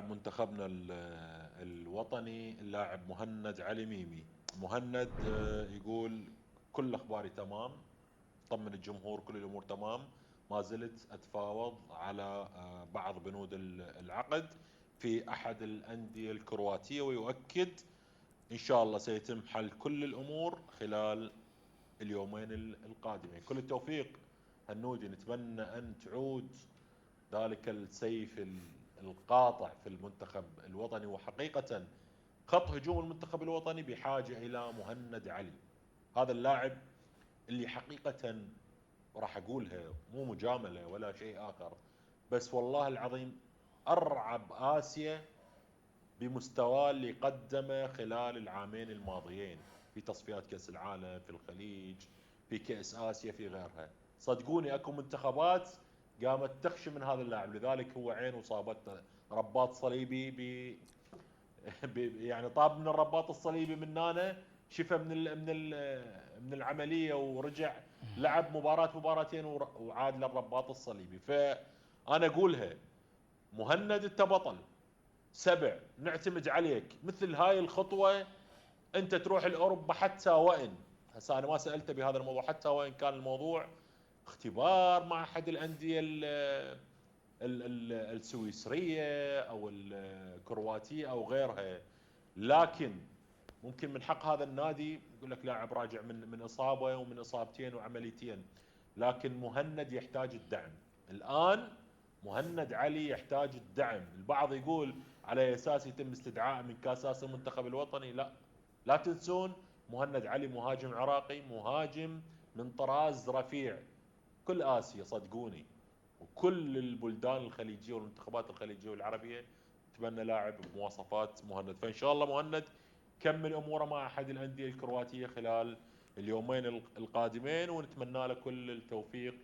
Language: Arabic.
منتخبنا الوطني اللاعب مهند علي ميمي. مهند يقول كل اخباري تمام، طمن الجمهور كل الامور تمام، ما زلت اتفاوض على بعض بنود العقد في احد الانديه الكرواتيه، ويؤكد ان شاء الله سيتم حل كل الامور خلال اليومين القادمين. كل التوفيق هنودي، نتمنى ان تعود ذلك السيف القاطع في المنتخب الوطني. وحقيقة خط هجوم المنتخب الوطني بحاجة إلى مهند علي، هذا اللاعب اللي حقيقة، وراح أقولها مو مجاملة ولا شيء آخر، بس والله العظيم أرعب آسيا بمستواه اللي قدمه خلال العامين الماضيين في تصفيات كأس العالم في الخليج، في كأس آسيا، في غيرها. صدقوني اكو منتخبات قامت تخشى من هذا اللاعب، لذلك هو عين وصابته رباط صليبي يعني طاب من الرباط الصليبي من هنا، شفى من العمليه ورجع لعب مباراتين وعاد للرباط الصليبي. فانا اقولها مهند انت بطل، سبع نعتمد عليك. مثل هاي الخطوة انت تروح لاوروبا، حتى وان هسه انا ما سألته بهذا الموضوع، حتى وان كان الموضوع اختبار مع احد الاندية السويسرية او الكرواتية او غيرها، لكن ممكن من حق هذا النادي يقول لك لاعب راجع من اصابة ومن اصابتين وعمليتين، لكن مهند يحتاج الدعم الان. مهند علي يحتاج الدعم. البعض يقول على اساس يتم استدعاء من كاس اسيا المنتخب الوطني، لا، لا تنسون مهند علي مهاجم عراقي، مهاجم من طراز رفيع. كل اسيا صدقوني، وكل البلدان الخليجيه والمنتخبات الخليجيه والعربيه تتمنى لاعب بمواصفات مهند. فان شاء الله مهند كمل اموره مع احد الانديه الكرواتيه خلال اليومين القادمين، ونتمنى له كل التوفيق